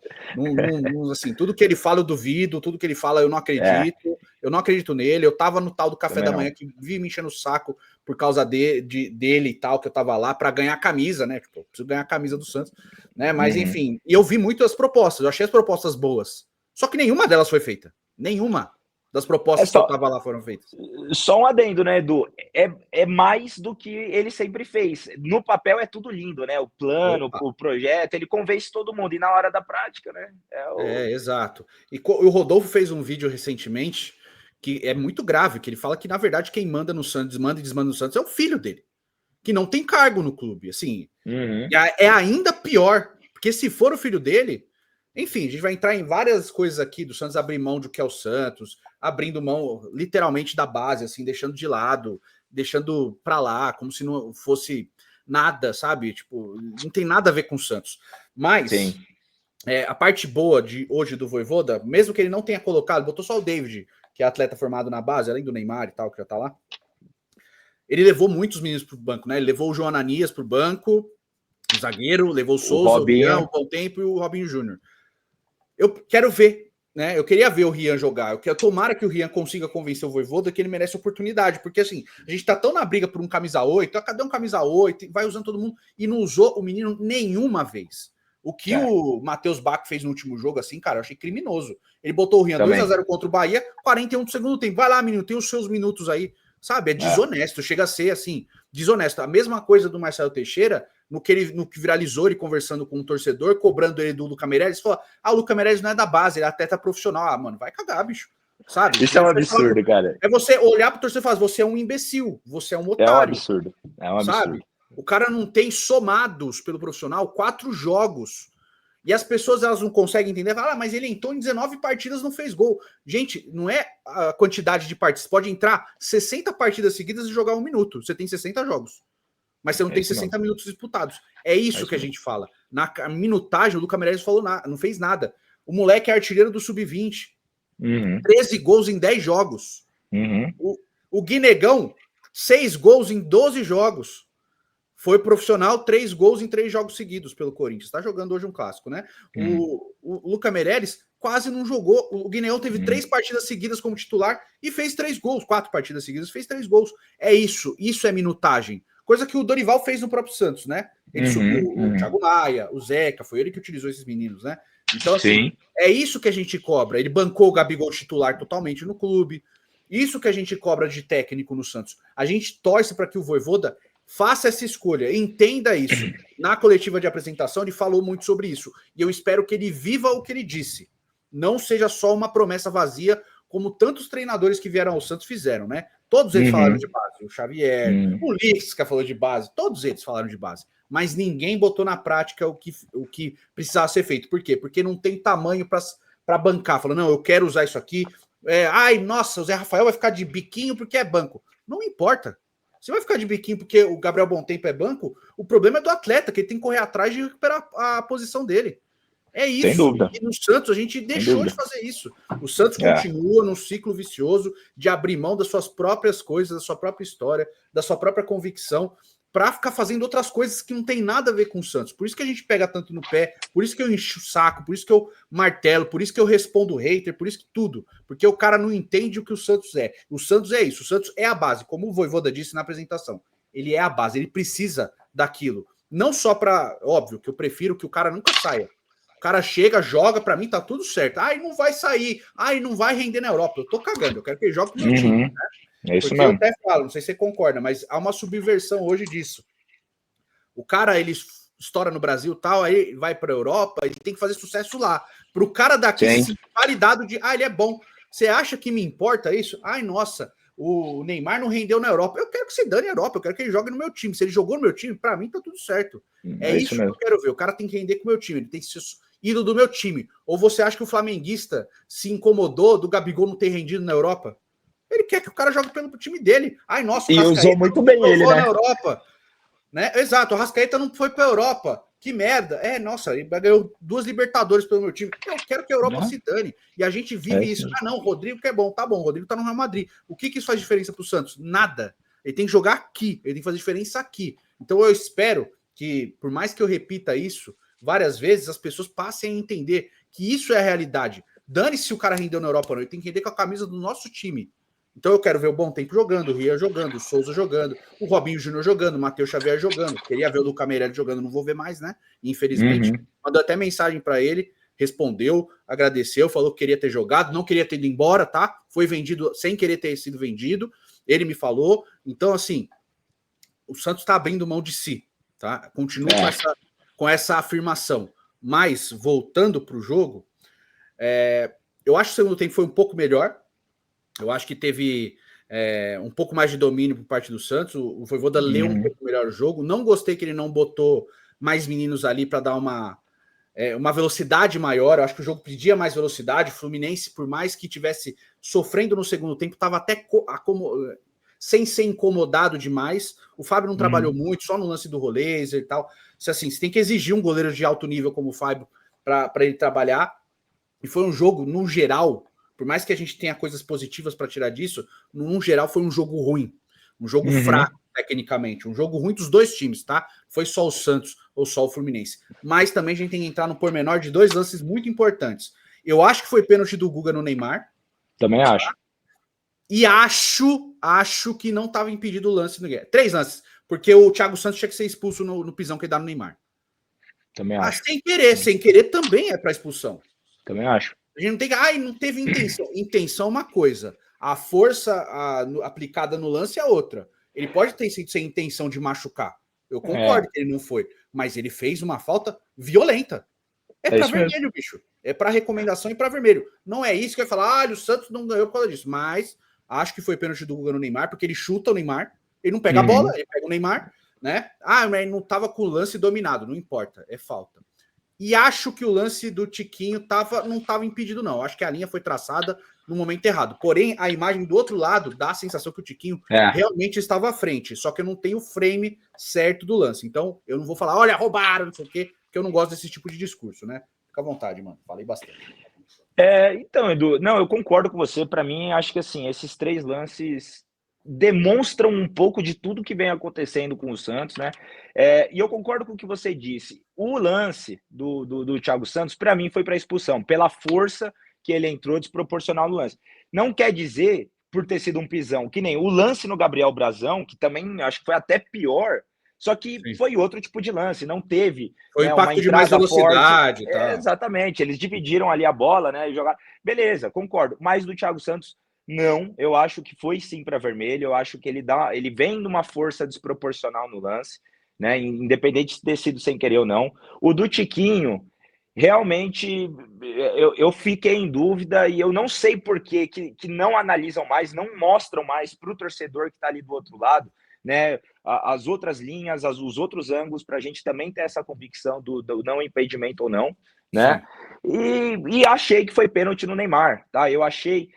[SPEAKER 1] Assim, tudo que ele fala eu duvido, tudo que ele fala eu não acredito, eu não acredito nele. Eu tava no tal do café da manhã que vi me enchendo o saco por causa dele e tal, que eu tava lá para ganhar a camisa, né? Tipo, eu preciso ganhar a camisa do Santos, né? Mas enfim, e eu vi muito as propostas, eu achei as propostas boas, só que nenhuma delas foi feita, nenhuma das propostas que eu tava lá foram feitas.
[SPEAKER 3] Só um adendo, né, Edu? É mais do que ele sempre fez. No papel é tudo lindo, né? O plano, o projeto, ele convence todo mundo. E na hora da prática, né?
[SPEAKER 1] Exato. E o Rodolfo fez um vídeo recentemente que é muito grave, que ele fala que, na verdade, quem manda no Santos, manda e desmanda no Santos é o filho dele, que não tem cargo no clube. Assim, é ainda pior, porque se for o filho dele... Enfim, a gente vai entrar em várias coisas aqui do Santos abrir mão do que é o Santos, abrindo mão literalmente da base, assim, deixando de lado, deixando pra lá, como se não fosse nada, sabe? Tipo, não tem nada a ver com o Santos. Mas a parte boa de hoje do Vojvoda, mesmo que ele não tenha colocado, botou só o David, que é atleta formado na base, além do Neymar e tal, que já tá lá. Ele levou muitos meninos pro banco, né? Ele levou o João Ananias pro banco, o zagueiro, levou o Souza, o Rian, o Bom Tempo e o Robinho Júnior. Eu quero ver, né? Eu queria ver o Rian jogar. Tomara que o Rian consiga convencer o Vojvoda que ele merece oportunidade, porque assim, a gente tá tão na briga por um camisa 8, cadê um camisa 8? Vai usando todo mundo e não usou o menino nenhuma vez. O que o Matheus Bach fez no último jogo, assim, cara, eu achei criminoso. Ele botou o Rian 2x0 contra o Bahia, 41 do segundo tempo. Vai lá, menino, tem os seus minutos aí. sabe? É desonesto, chega a ser assim, desonesto. A mesma coisa do Marcelo Teixeira, no que viralizou ele conversando com um torcedor, cobrando ele do Luca Meireles, falou: o Luca Meireles não é da base, ele é atleta profissional. Mano, vai cagar, bicho. Sabe?
[SPEAKER 3] Isso é um absurdo, cara.
[SPEAKER 1] É você olhar pro torcedor e falar: você é um imbecil, você é um otário.
[SPEAKER 3] É um absurdo. É um absurdo.
[SPEAKER 1] Sabe? O cara não tem somados pelo profissional 4 jogos. E as pessoas elas não conseguem entender. Falam, mas ele entrou em 19 partidas, não fez gol. Gente, não é a quantidade de partidas. Você pode entrar 60 partidas seguidas e jogar 1 minuto. Você tem 60 jogos. Mas você não tem 60 minutos disputados. É isso que a gente fala. Na minutagem, o Luca Meireles falou não fez nada. O moleque é artilheiro do Sub-20. 13 gols em 10 jogos. O Guinegão, 6 gols em 12 jogos. Foi profissional, 3 gols em 3 jogos seguidos pelo Corinthians. Está jogando hoje um clássico, né? O Luca Meireles quase não jogou. O Guineão teve 3 partidas seguidas como titular e fez 3 gols. 4 partidas seguidas, fez 3 gols. É isso. Isso é minutagem. Coisa que o Dorival fez no próprio Santos, né? Ele subiu o Thiago Maia, o Zeca, foi ele que utilizou esses meninos, né? Então, assim, é isso que a gente cobra. Ele bancou o Gabigol titular totalmente no clube. Isso que a gente cobra de técnico no Santos. A gente torce para que o Vojvoda faça essa escolha, entenda isso. Na coletiva de apresentação, ele falou muito sobre isso. E eu espero que ele viva o que ele disse. Não seja só uma promessa vazia, como tantos treinadores que vieram ao Santos fizeram, né? Todos eles falaram de base. O Xavier, o Lisca falou de base, todos eles falaram de base. Mas ninguém botou na prática o que precisava ser feito. Por quê? Porque não tem tamanho para bancar. Falando, não, eu quero usar isso aqui. Nossa, o Zé Rafael vai ficar de biquinho porque é banco. Não importa. Você vai ficar de biquinho porque o Gabriel Bontempo é banco? O problema é do atleta, que ele tem que correr atrás de recuperar a posição dele. É isso.
[SPEAKER 3] Sem dúvida.
[SPEAKER 1] E no Santos a gente deixou de fazer isso. O Santos continua num ciclo vicioso de abrir mão das suas próprias coisas, da sua própria história, da sua própria convicção, para ficar fazendo outras coisas que não tem nada a ver com o Santos. Por isso que a gente pega tanto no pé, por isso que eu encho o saco, por isso que eu martelo, por isso que eu respondo hater, por isso que tudo. Porque o cara não entende o que o Santos é. O Santos é isso, o Santos é a base, como o Vojvoda disse na apresentação. Ele é a base, ele precisa daquilo. Não só para, óbvio, que eu prefiro que o cara nunca saia. O cara chega, joga, para mim tá tudo certo. Não vai sair, não vai render na Europa. Eu tô cagando, eu quero que ele jogue com o meu time, né?
[SPEAKER 3] É isso
[SPEAKER 1] porque
[SPEAKER 3] mesmo.
[SPEAKER 1] eu até falo, não sei se você concorda, mas há uma subversão hoje disso. O cara, ele estoura no Brasil tal, aí vai para a Europa, ele tem que fazer sucesso lá. Para o cara daqui se validado de, ele é bom. Você acha que me importa isso? Nossa, o Neymar não rendeu na Europa. Eu quero que você dane a Europa, eu quero que ele jogue no meu time. Se ele jogou no meu time, para mim tá tudo certo. É isso que eu quero ver. O cara tem que render com o meu time, ele tem que ser ídolo do meu time. Ou você acha que o flamenguista se incomodou do Gabigol não ter rendido na Europa? Ele quer que o cara jogue pelo time dele. Nossa,
[SPEAKER 3] e usou muito bem ele, né?
[SPEAKER 1] Na Europa. Né? Exato, o Arrascaeta não foi para a Europa. Que merda. Nossa, ele ganhou 2 Libertadores pelo meu time. Eu quero que a Europa se dane. E a gente vive isso. Não, o Rodrigo que é bom. Tá bom, o Rodrigo tá no Real Madrid. O que isso faz diferença pro Santos? Nada. Ele tem que jogar aqui. Ele tem que fazer diferença aqui. Então eu espero que, por mais que eu repita isso várias vezes, as pessoas passem a entender que isso é a realidade. Dane-se se o cara rendeu na Europa ou não. Ele tem que render com a camisa do nosso time. Então eu quero ver o Bontempo jogando, o Ria jogando, o Souza jogando, o Robinho Júnior jogando, o Matheus Xavier jogando. Queria ver o Luca Meireles jogando, não vou ver mais, né? Infelizmente. Mandou até mensagem para ele, respondeu, agradeceu, falou que queria ter jogado, não queria ter ido embora, tá? Foi vendido sem querer ter sido vendido. Ele me falou. Então, assim, o Santos está abrindo mão de si, tá? Continua com essa afirmação. Mas, voltando para o jogo, eu acho que o segundo tempo foi um pouco melhor. Eu acho que teve um pouco mais de domínio por parte do Santos. O Vojvoda leu um pouco melhor o jogo. Não gostei que ele não botou mais meninos ali para dar uma velocidade maior. Eu acho que o jogo pedia mais velocidade. O Fluminense, por mais que tivesse sofrendo no segundo tempo, estava até sem ser incomodado demais. O Fábio não trabalhou muito, só no lance do Roleiser e tal. Assim, você tem que exigir um goleiro de alto nível como o Fábio para ele trabalhar. E foi um jogo, no geral, por mais que a gente tenha coisas positivas para tirar disso, no geral foi um jogo ruim. Um jogo fraco, tecnicamente. Um jogo ruim dos dois times, tá? Foi só o Santos ou só o Fluminense. Mas também a gente tem que entrar no pormenor de 2 lances muito importantes. Eu acho que foi pênalti do Guga no Neymar.
[SPEAKER 3] Também acho.
[SPEAKER 1] E acho que não estava impedido o lance no Guerra. 3 lances. Porque o Thiago Santos tinha que ser expulso no pisão que ele dá no Neymar.
[SPEAKER 3] Também acho.
[SPEAKER 1] Sem querer também é para expulsão.
[SPEAKER 3] Também acho.
[SPEAKER 1] A gente não tem que. Não teve intenção. Intenção é uma coisa. A força aplicada no lance é outra. Ele pode ter sido sem intenção de machucar. Eu concordo que ele não foi. Mas ele fez uma falta violenta. É para vermelho, mesmo. Bicho. É para recomendação e para vermelho. Não é isso que vai falar, o Santos não ganhou por causa disso. Mas acho que foi pênalti do Guga no Neymar, porque ele chuta o Neymar, ele não pega a bola, ele pega o Neymar, né? Mas não tava com o lance dominado, não importa, é falta. E acho que o lance do Tiquinho não estava impedido, não. Acho que a linha foi traçada no momento errado. Porém, a imagem do outro lado dá a sensação que o Tiquinho realmente estava à frente. Só que eu não tenho o frame certo do lance. Então, eu não vou falar, olha, roubaram, não sei o quê, porque eu não gosto desse tipo de discurso, né? Fica à vontade, mano. Falei bastante.
[SPEAKER 3] Então, Edu, não, eu concordo com você. Para mim, acho que assim, esses 3 lances demonstram um pouco de tudo que vem acontecendo com o Santos, né? E eu concordo com o que você disse. O lance do Thiago Santos, para mim, foi para expulsão, pela força que ele entrou desproporcional no lance. Não quer dizer, por ter sido um pisão, que nem o lance no Gabriel Brazão, que também acho que foi até pior, só que foi outro tipo de lance, não teve.
[SPEAKER 1] Foi impacto de mais velocidade.
[SPEAKER 3] Tá. Exatamente, eles dividiram ali a bola, né? E jogaram. Beleza, concordo. Mas do Thiago Santos, não, eu acho que foi sim para vermelho. Eu acho que ele vem numa força desproporcional no lance, né? Independente de ter sido sem querer ou não. O do Tiquinho, realmente, eu fiquei em dúvida e eu não sei por que não analisam mais, não mostram mais para o torcedor que está ali do outro lado, né? As outras linhas, os outros ângulos, para a gente também ter essa convicção do não impedimento ou não, né? E achei que foi pênalti no Neymar, tá? Eu achei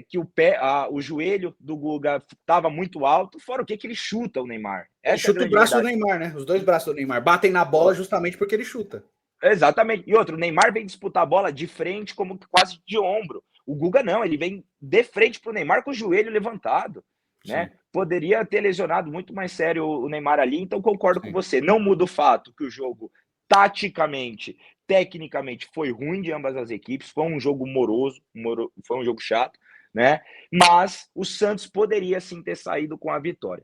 [SPEAKER 3] que o joelho do Guga estava muito alto, fora o que ele chuta o Neymar.
[SPEAKER 1] Ele chuta o braço do Neymar, né? Os 2 braços do Neymar batem na bola justamente porque ele chuta.
[SPEAKER 3] Exatamente. E outro, o Neymar vem disputar a bola de frente, como quase de ombro. O Guga não, ele vem de frente pro Neymar com o joelho levantado, né? Poderia ter lesionado muito mais sério o Neymar ali, então concordo com você. Não muda o fato que o jogo, taticamente, tecnicamente, foi ruim de ambas as equipes, foi um jogo moroso, foi um jogo chato, né? Mas o Santos poderia sim ter saído com a vitória.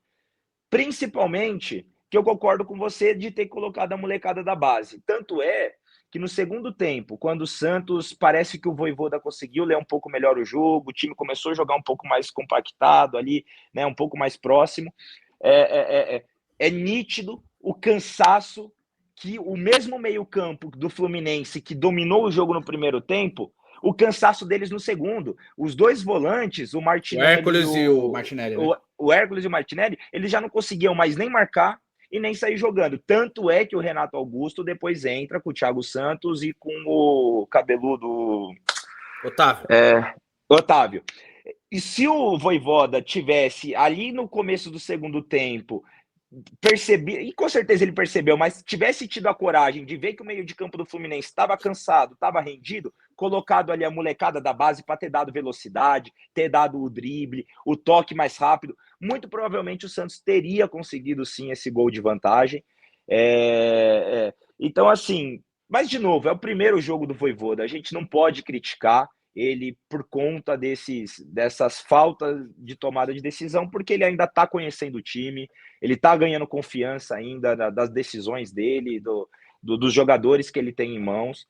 [SPEAKER 3] Principalmente que eu concordo com você de ter colocado a molecada da base. Tanto é que no segundo tempo, quando o Santos, parece que o Vojvoda conseguiu ler um pouco melhor o jogo, o time começou a jogar um pouco mais compactado ali, né, um pouco mais próximo, é nítido o cansaço que o mesmo meio-campo do Fluminense que dominou o jogo no primeiro tempo, o cansaço deles no segundo. Os 2 volantes, o Martinelli,
[SPEAKER 1] o Hércules e o Martinelli, né?
[SPEAKER 3] O Hércules e o Martinelli, eles já não conseguiam mais nem marcar e nem sair jogando. Tanto é que o Renato Augusto depois entra com o Thiago Santos e com o cabeludo Otávio. E se o Vojvoda tivesse ali no começo do segundo tempo e com certeza ele percebeu, mas tivesse tido a coragem de ver que o meio de campo do Fluminense estava cansado, estava rendido, colocado ali a molecada da base para ter dado velocidade, ter dado o drible, o toque mais rápido, muito provavelmente o Santos teria conseguido sim esse gol de vantagem. Então, assim, mas de novo, é o primeiro jogo do Vojvoda, a gente não pode criticar ele por conta dessas faltas de tomada de decisão, porque ele ainda está conhecendo o time, ele está ganhando confiança ainda das decisões dele, dos jogadores que ele tem em mãos.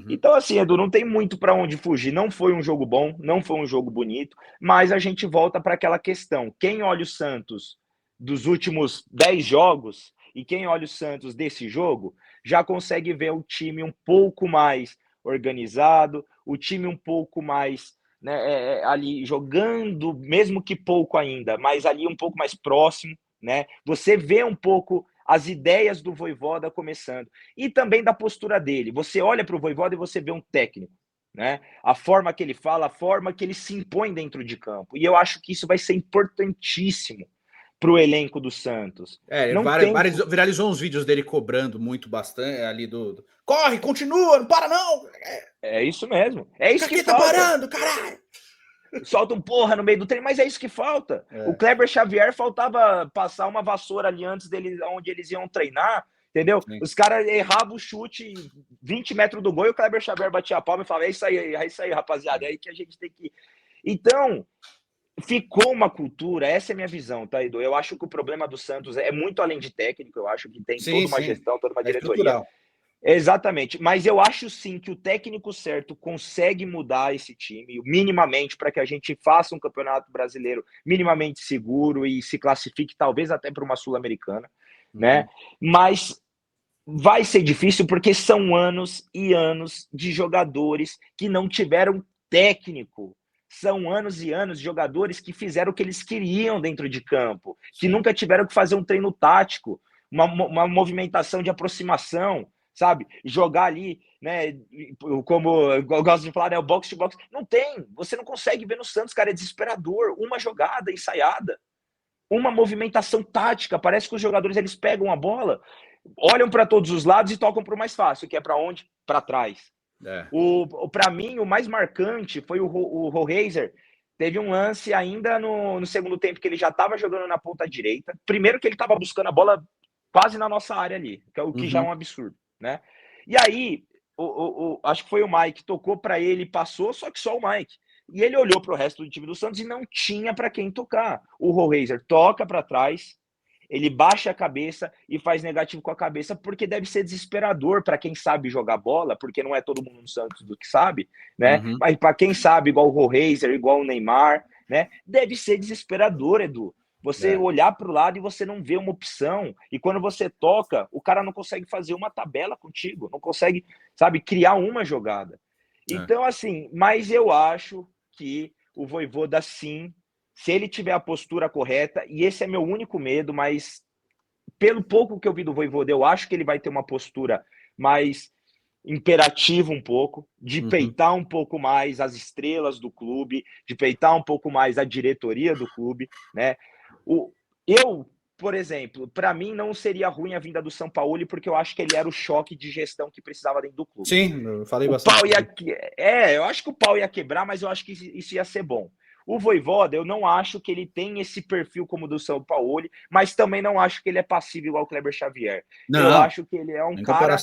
[SPEAKER 3] Então, assim, Edu, não tem muito para onde fugir. Não foi um jogo bom, não foi um jogo bonito, mas a gente volta para aquela questão. Quem olha o Santos dos últimos 10 jogos e quem olha o Santos desse jogo, já consegue ver o time um pouco mais organizado, o time um pouco mais, né, ali jogando, mesmo que pouco ainda, mas ali um pouco mais próximo, né? Você vê um pouco as ideias do Vojvoda começando e também da postura dele. Você olha para o Vojvoda e você vê um técnico, né? A forma que ele fala, a forma que ele se impõe dentro de campo. E eu acho que isso vai ser importantíssimo para o elenco do Santos.
[SPEAKER 1] Viralizou uns vídeos dele cobrando muito bastante ali corre, continua, não para não!
[SPEAKER 3] É isso mesmo. É isso que
[SPEAKER 1] falta. Tá parando, caralho!
[SPEAKER 3] Solta um porra no meio do treino, mas é isso que falta. O Kleber Xavier faltava passar uma vassoura ali antes dele, onde eles iam treinar, entendeu? Sim. Os caras erravam o chute 20 metros do gol e o Kleber Xavier batia a palma e falava, é isso aí, rapaziada, é aí que a gente tem que ir. Então, ficou uma cultura, essa é a minha visão, tá, Edu? Eu acho que o problema do Santos é muito além de técnico, eu acho que tem toda uma gestão, toda uma diretoria. Exatamente, mas eu acho sim que o técnico certo consegue mudar esse time minimamente para que a gente faça um campeonato brasileiro minimamente seguro e se classifique talvez até para uma Sul-Americana, né? Mas vai ser difícil porque são anos e anos de jogadores que não tiveram técnico. São anos e anos de jogadores que fizeram o que eles queriam dentro de campo, que nunca tiveram que fazer um treino tático, uma movimentação de aproximação, sabe? Jogar ali, né? Como eu gosto de falar, né? O box to box. Não tem. Você não consegue ver no Santos, cara. É desesperador. Uma jogada ensaiada, uma movimentação tática. Parece que os jogadores eles pegam a bola, olham para todos os lados e tocam para o mais fácil, que é para onde? Para trás. Para mim, o mais marcante foi o Roheiser. Teve um lance ainda no segundo tempo que ele já estava jogando na ponta direita. Primeiro que ele estava buscando a bola quase na nossa área ali, que já é um absurdo, né? E aí, acho que foi o Mike, tocou para ele, passou, só que só o Mike. E ele olhou para o resto do time do Santos e não tinha para quem tocar. O Roheiser toca para trás, ele baixa a cabeça e faz negativo com a cabeça, porque deve ser desesperador para quem sabe jogar bola, porque não é todo mundo no Santos do que sabe, né? Mas para quem sabe, igual o Roheiser, igual o Neymar, né? Deve ser desesperador, Edu. Você olhar para o lado e você não vê uma opção. E quando você toca, o cara não consegue fazer uma tabela contigo, não consegue, sabe, criar uma jogada. Então, assim, mas eu acho que o Vojvoda, sim, se ele tiver a postura correta, e esse é meu único medo, mas pelo pouco que eu vi do Vojvoda, eu acho que ele vai ter uma postura mais imperativa um pouco, de peitar um pouco mais as estrelas do clube, de peitar um pouco mais a diretoria do clube, né? Por exemplo, para mim não seria ruim a vinda do Sampaoli, porque eu acho que ele era o choque de gestão que precisava dentro do clube.
[SPEAKER 1] Sim, eu falei
[SPEAKER 3] bastante.
[SPEAKER 1] Eu
[SPEAKER 3] acho que o pau ia quebrar, mas eu acho que isso ia ser bom. O Vojvoda, eu não acho que ele tem esse perfil como o do Sampaoli, mas também não acho que ele é passivo igual o Kleber Xavier. Não, eu acho que ele é um cara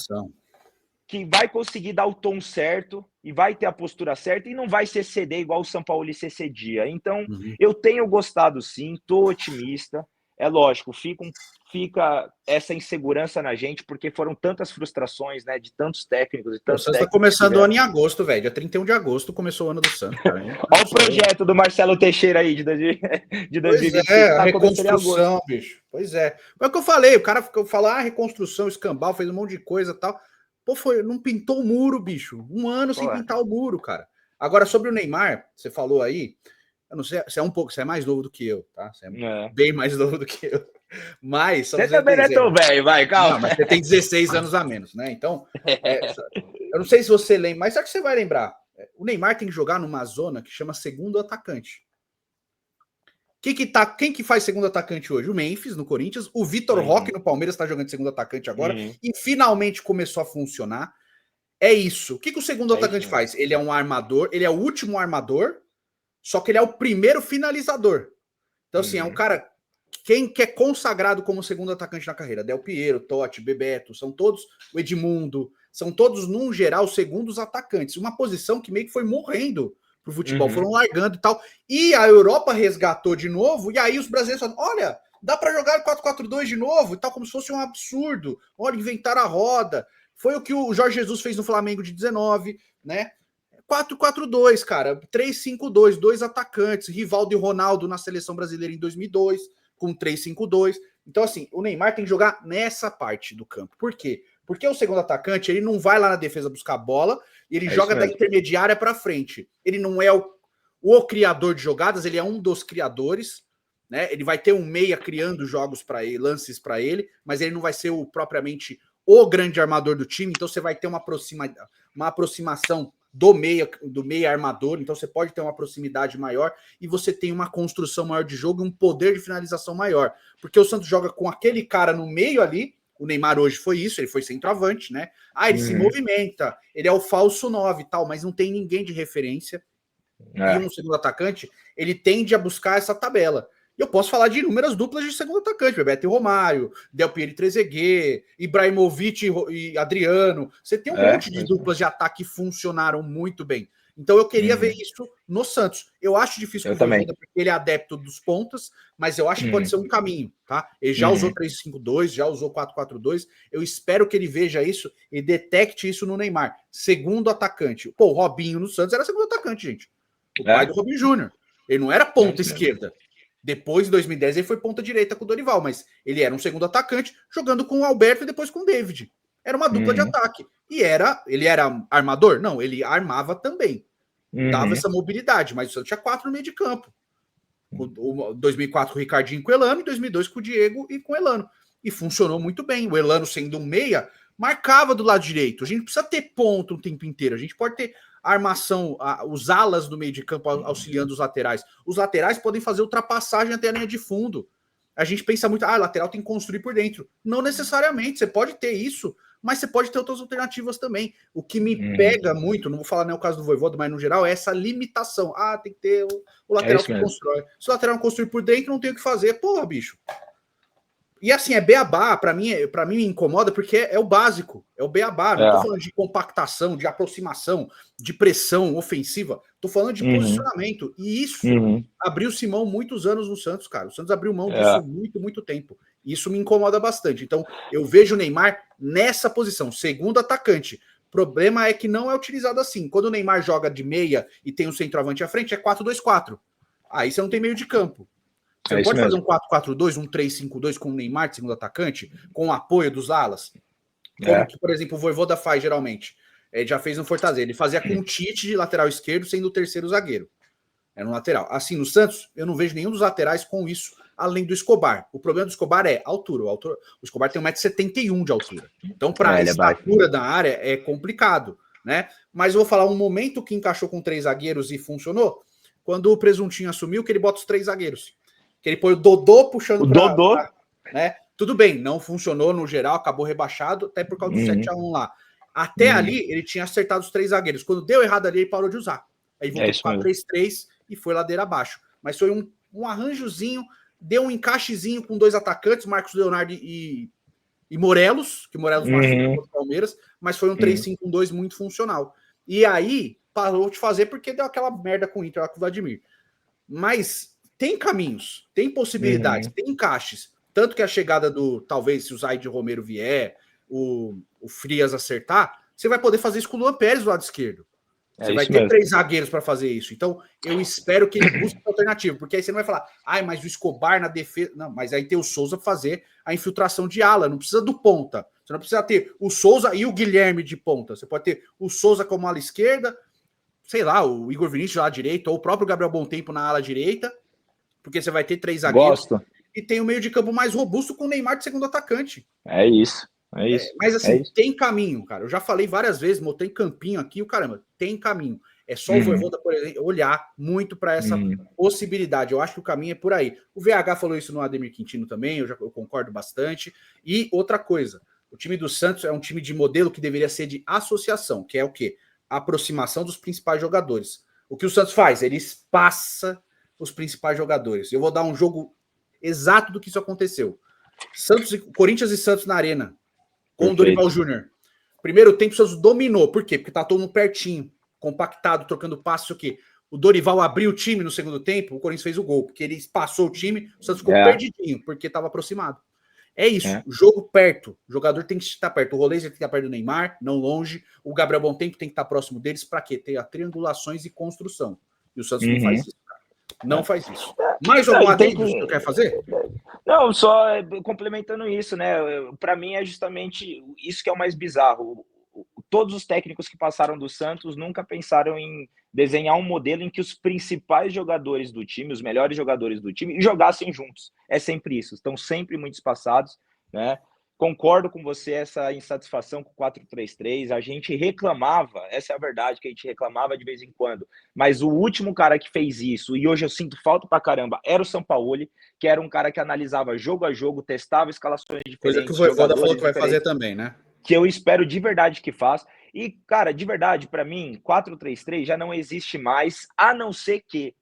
[SPEAKER 3] que vai conseguir dar o tom certo e vai ter a postura certa e não vai ser ceder igual o Sampaoli se cedia. Então, eu tenho gostado sim, tô otimista. É lógico, fica essa insegurança na gente, porque foram tantas frustrações, né, de tantos técnicos e tantos
[SPEAKER 1] O Santos tá começando o ano em agosto, velho. Dia 31 de agosto começou o ano do Santos, cara.
[SPEAKER 3] Olha o projeto do Marcelo Teixeira aí, de 2025.
[SPEAKER 1] Pois a reconstrução, bicho. Pois é. É o que eu falei, o cara fala, reconstrução, escambau, fez um monte de coisa e tal. Pô, não pintou o muro, bicho. Um ano sem pintar o muro, cara. Agora, sobre o Neymar, você falou aí, eu não sei, você é mais novo do que eu, tá? Você é bem mais novo do que eu. Mas...
[SPEAKER 3] Você também não é tão velho, vai, calma.
[SPEAKER 1] Não, mas você tem 16 anos a menos, né? Então, eu não sei se você lembra, mas só que você vai lembrar. O Neymar tem que jogar numa zona que chama segundo atacante. Quem que faz segundo atacante hoje? O Memphis, no Corinthians. O Vitor Roque, no Palmeiras, está jogando de segundo atacante agora. E finalmente começou a funcionar. É isso. O que o segundo atacante faz? Ele é um armador, ele é o último armador, só que ele é o primeiro finalizador. Então, assim, é um cara... Quem que é consagrado como segundo atacante na carreira? Del Piero, Totti, Bebeto, são todos... O Edmundo, são todos, num geral, segundos atacantes. Uma posição que meio que foi morrendo pro futebol, foram largando e tal. E a Europa resgatou de novo, e aí os brasileiros falaram, olha, dá para jogar 4-4-2 de novo e tal, como se fosse um absurdo. Olha, inventaram a roda. Foi o que o Jorge Jesus fez no Flamengo de 19, né? 4-4-2, cara. 3-5-2, dois atacantes. Rivaldo e Ronaldo na seleção brasileira em 2002, com 3-5-2. Então, assim, o Neymar tem que jogar nessa parte do campo. Por quê? Porque o segundo atacante, ele não vai lá na defesa buscar a bola, ele joga da intermediária para frente. Ele não é o criador de jogadas, ele é um dos criadores, né? Ele vai ter um meia criando jogos para ele, lances para ele, mas ele não vai ser propriamente o grande armador do time, então você vai ter uma aproximação do meia armador, então você pode ter uma proximidade maior e você tem uma construção maior de jogo e um poder de finalização maior, porque o Santos joga com aquele cara no meio ali. O Neymar hoje foi isso, ele foi centroavante, né? Ele se movimenta, ele é o falso 9 e tal, mas não tem ninguém de referência. E um segundo atacante, ele tende a buscar essa tabela. E eu posso falar de inúmeras duplas de segundo atacante, Bebeto e Romário, Del Piero e Trezeguet, Ibrahimovic e Adriano. Você tem um monte de duplas de ataque que funcionaram muito bem. Então eu queria ver isso no Santos. Eu acho difícil
[SPEAKER 3] Eu
[SPEAKER 1] com o
[SPEAKER 3] também.
[SPEAKER 1] Voivoda, porque ele é adepto dos pontas, mas eu acho que pode ser um caminho, tá? Ele já usou 3-5-2, já usou 4-4-2. Eu espero que ele veja isso e detecte isso no Neymar. Segundo atacante. Pô, o Robinho no Santos era segundo atacante, gente. O pai do Robinho Júnior. Ele não era ponta esquerda. Depois, em 2010, ele foi ponta direita com o Dorival, mas ele era um segundo atacante, jogando com o Alberto e depois com o David. Era uma dupla de ataque. E ele era armador? Não, ele armava também. Dava essa mobilidade, mas o Santos tinha 4 no meio de campo. O 2004 com o Ricardinho com o Elano, e 2002 com o Diego e com o Elano. E funcionou muito bem. O Elano, sendo um meia, marcava do lado direito. A gente precisa ter ponto o tempo inteiro. A gente pode ter armação, os alas do meio de campo auxiliando os laterais. Os laterais podem fazer ultrapassagem até a linha de fundo. A gente pensa muito, lateral tem que construir por dentro. Não necessariamente, você pode ter isso, mas você pode ter outras alternativas também. O que me pega muito, não vou falar nem o caso do Voivoda, mas no geral, é essa limitação. Tem que ter o lateral que constrói. Se o lateral não construir por dentro, não tem o que fazer. Porra, bicho. E assim, é beabá, pra mim me incomoda, porque é o básico, é o beabá. Não tô falando de compactação, de aproximação, de pressão ofensiva, tô falando de posicionamento. E isso abriu-se mão muitos anos no Santos, cara. O Santos abriu mão disso muito, muito tempo. E isso me incomoda bastante. Então, eu vejo o Neymar nessa posição, segundo atacante. O problema é que não é utilizado assim. Quando o Neymar joga de meia e tem um centroavante à frente, é 4-2-4. Aí você não tem meio de campo. Você não pode fazer um 4-4-2, um 3-5-2 com o Neymar de segundo atacante, com o apoio dos alas? Como que, por exemplo, o Voivoda faz geralmente. Ele já fez no Fortaleza. Ele fazia com o Tite de lateral esquerdo, sendo o terceiro zagueiro. Era no lateral. Assim, no Santos, eu não vejo nenhum dos laterais com isso, além do Escobar. O problema do Escobar é a altura. O Escobar tem 1,71 m de altura. Então, para a estatura da área, é complicado, né? Mas eu vou falar um momento que encaixou com 3 zagueiros e funcionou, quando o Presuntinho assumiu, que ele bota os 3 zagueiros. Que ele põe o Dodô puxando
[SPEAKER 3] para...
[SPEAKER 1] né? Tudo bem, não funcionou no geral, acabou rebaixado, até por causa do 7-1 lá. Até ali, ele tinha acertado os 3 zagueiros. Quando deu errado ali, ele parou de usar. Aí voltou para 4-3-3 e foi ladeira abaixo. Mas foi um arranjozinho, deu um encaixezinho com 2 atacantes, Marcos Leonardo e Morelos, que Morelos machucou contra o Palmeiras, mas foi um 3-5-2 muito funcional. E aí, parou de fazer porque deu aquela merda com o Inter, lá com o Vladimir. Mas tem caminhos, tem possibilidades, tem encaixes. Tanto que a chegada talvez, se o Zaid Romero vier, o Frias acertar, você vai poder fazer isso com o Luan Pérez do lado esquerdo. Você vai ter 3 zagueiros para fazer isso. Então, eu espero que ele busque alternativa, porque aí você não vai falar, mas o Escobar na defesa. Não, mas aí tem o Souza para fazer a infiltração de ala, não precisa do ponta. Você não precisa ter o Souza e o Guilherme de ponta. Você pode ter o Souza como ala esquerda, sei lá, o Igor Vinícius lá à direita, ou o próprio Gabriel Bontempo na ala direita, porque você vai ter 3 zagueiros. E tem o meio de campo mais robusto com o Neymar de segundo atacante.
[SPEAKER 3] É isso.
[SPEAKER 1] Mas assim, tem caminho, cara. Eu já falei várias vezes, tem campinho aqui, o caramba, tem caminho. É só o Voivoda, por exemplo, olhar muito para essa possibilidade. Eu acho que o caminho é por aí. O VH falou isso no Ademir Quintino também, eu concordo bastante. E outra coisa, o time do Santos é um time de modelo que deveria ser de associação, que é o quê? A aproximação dos principais jogadores. O que o Santos faz? Ele espaça os principais jogadores. Eu vou dar um jogo exato do que isso aconteceu. Corinthians e Santos na Arena, com o Dorival Júnior. Primeiro tempo, o Santos dominou. Por quê? Porque tá todo mundo pertinho, compactado, trocando passos, o quê? O Dorival abriu o time no segundo tempo, o Corinthians fez o gol, porque ele passou o time, o Santos ficou perdidinho, porque estava aproximado. É isso, jogo perto, o jogador tem que estar perto, o Rolê tem que estar perto do Neymar, não longe, o Gabriel Bontempo tem que estar próximo deles, para quê? Ter a triangulações e construção. E o Santos não faz isso, cara. Não faz isso. Mais algum adendo que tu quer fazer?
[SPEAKER 3] Não, só complementando isso, né? Para mim é justamente isso que é o mais bizarro. Todos os técnicos que passaram do Santos nunca pensaram em desenhar um modelo em que os principais jogadores do time, os melhores jogadores do time, jogassem juntos. É sempre isso. Estão sempre muito espaçados, né? Concordo com você, essa insatisfação com o 4-3-3, a gente reclamava, essa é a verdade, que a gente reclamava de vez em quando, mas o último cara que fez isso, e hoje eu sinto falta pra caramba, era o Sampaoli, que era um cara que analisava jogo a jogo, testava escalações diferentes.
[SPEAKER 1] Coisa que o Voivoda falou que vai fazer também, né?
[SPEAKER 3] Que eu espero de verdade que faça. E, cara, de verdade, para mim, 4-3-3 já não existe mais, a não ser que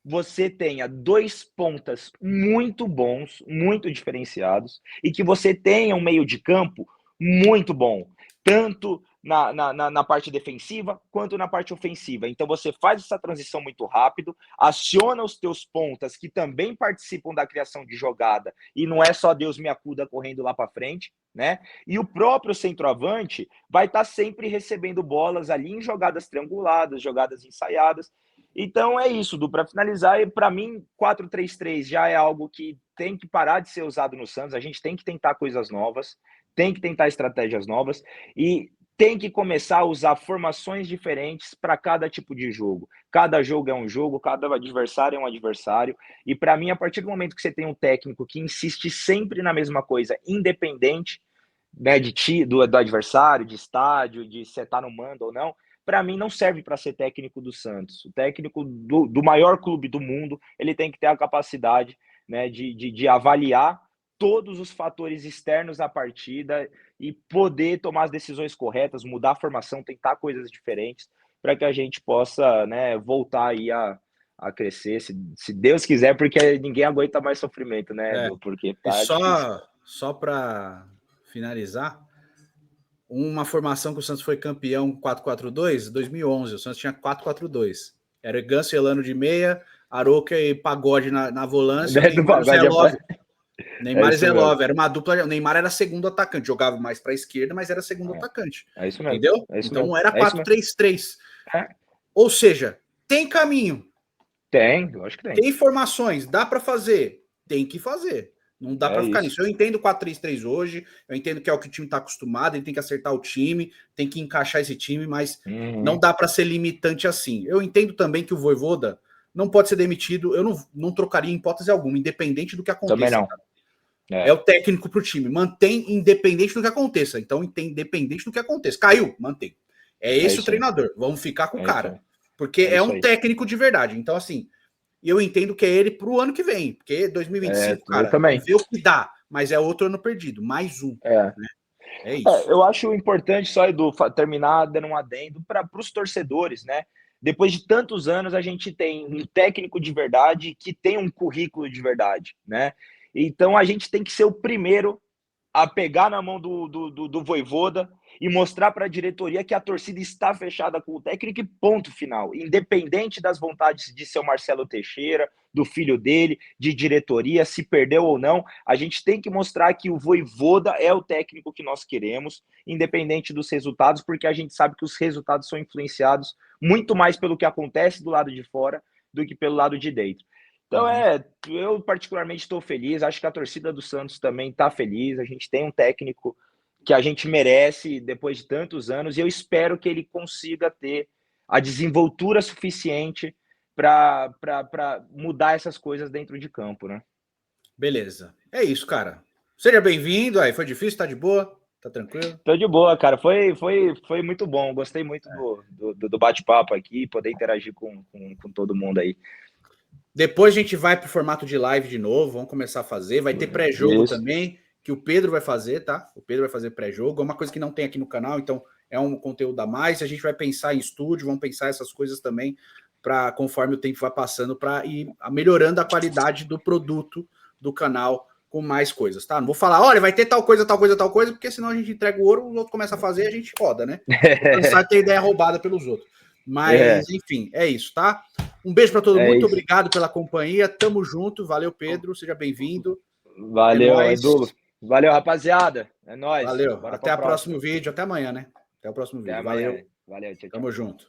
[SPEAKER 3] você tenha 2 pontas muito bons, muito diferenciados, e que você tenha um meio de campo muito bom, tanto na parte defensiva, quanto na parte ofensiva. Então você faz essa transição muito rápido, aciona os teus pontas que também participam da criação de jogada, e não é só Deus me acuda correndo lá para frente, né? E o próprio centroavante vai estar sempre recebendo bolas ali em jogadas trianguladas, jogadas ensaiadas. Então é isso, Du, para finalizar, para mim 4-3-3 já é algo que tem que parar de ser usado no Santos, a gente tem que tentar coisas novas, tem que tentar estratégias novas, e tem que começar a usar formações diferentes para cada tipo de jogo. Cada jogo é um jogo, cada adversário é um adversário. E para mim, a partir do momento que você tem um técnico que insiste sempre na mesma coisa, independente, né, do adversário, de estádio, de se está no mando ou não, para mim não serve para ser técnico do Santos. O técnico do maior clube do mundo, ele tem que ter a capacidade, né, de avaliar todos os fatores externos à partida e poder tomar as decisões corretas, mudar a formação, tentar coisas diferentes, para que a gente possa, né, voltar aí a crescer, se Deus quiser, porque ninguém aguenta mais sofrimento, né, Edu? Porque tá
[SPEAKER 1] só para finalizar, uma formação que o Santos foi campeão 4-4-2, 2011, o Santos tinha 4-4-2. Era Ganso e Elano de meia, Arouca e Pagode na volância, Neymar e Zé Love. Neymar e Zé Love, era uma dupla. O Neymar era segundo atacante, jogava mais para a esquerda, mas era segundo atacante.
[SPEAKER 3] É isso mesmo.
[SPEAKER 1] Entendeu?
[SPEAKER 3] É isso
[SPEAKER 1] então
[SPEAKER 3] mesmo.
[SPEAKER 1] não era 4-3-3. Ou seja, tem caminho.
[SPEAKER 3] Tem, eu acho que tem.
[SPEAKER 1] Tem informações, dá para fazer. Tem que fazer. Não dá para ficar nisso. Eu entendo 4-3-3 hoje, eu entendo que é o que o time está acostumado, ele tem que acertar o time, tem que encaixar esse time, mas não dá para ser limitante assim. Eu entendo também que o Vojvoda não pode ser demitido, eu não trocaria em hipótese alguma, independente do que aconteça.
[SPEAKER 3] Também não.
[SPEAKER 1] É o técnico para o time, mantém independente do que aconteça. Então, independente do que aconteça. Caiu, mantém. É esse o treinador, vamos ficar com o cara. Porque é um técnico de verdade. Então, assim, eu entendo que é ele para o ano que vem, porque 2025, cara, vê o que dá, mas é outro ano perdido, mais um. Né? É isso.
[SPEAKER 3] Eu acho importante, só, Edu, terminar dando um adendo para os torcedores, né? Depois de tantos anos, a gente tem um técnico de verdade que tem um currículo de verdade, né? Então, a gente tem que ser o primeiro a pegar na mão do Vojvoda e mostrar para a diretoria que a torcida está fechada com o técnico e ponto final. Independente das vontades de seu Marcelo Teixeira, do filho dele, de diretoria, se perdeu ou não, a gente tem que mostrar que o Vojvoda é o técnico que nós queremos, independente dos resultados, porque a gente sabe que os resultados são influenciados muito mais pelo que acontece do lado de fora do que pelo lado de dentro. Então, eu particularmente estou feliz, acho que a torcida do Santos também está feliz, a gente tem um técnico que a gente merece depois de tantos anos, e eu espero que ele consiga ter a desenvoltura suficiente para mudar essas coisas dentro de campo, né? Beleza.
[SPEAKER 1] É isso, cara. Seja bem-vindo, aí foi difícil, tá de boa? Tá tranquilo?
[SPEAKER 3] Tô de boa, cara. Foi muito bom. Gostei muito do bate-papo aqui, poder interagir com todo mundo aí.
[SPEAKER 1] Depois a gente vai pro formato de live de novo, vamos começar a fazer. Vai ter pré-jogo também, que o Pedro vai fazer, tá? O Pedro vai fazer pré-jogo. É uma coisa que não tem aqui no canal, então é um conteúdo a mais. A gente vai pensar em estúdio, vamos pensar essas coisas também, para conforme o tempo vai passando, para ir melhorando a qualidade do produto do canal com mais coisas, tá? Não vou falar, olha, vai ter tal coisa, porque senão a gente entrega o ouro, os outros começam a fazer e a gente roda, né? Cansar de ter ideia roubada pelos outros. Mas, enfim, é isso, tá? Um beijo para todo mundo, muito obrigado pela companhia, tamo junto, valeu, Pedro, seja bem-vindo.
[SPEAKER 3] Valeu, Edu. Valeu, rapaziada. É nóis.
[SPEAKER 1] Valeu, até o próximo vídeo, até amanhã, né? Até o próximo vídeo.
[SPEAKER 3] Valeu. Valeu, tchau, tchau.
[SPEAKER 1] Tamo junto.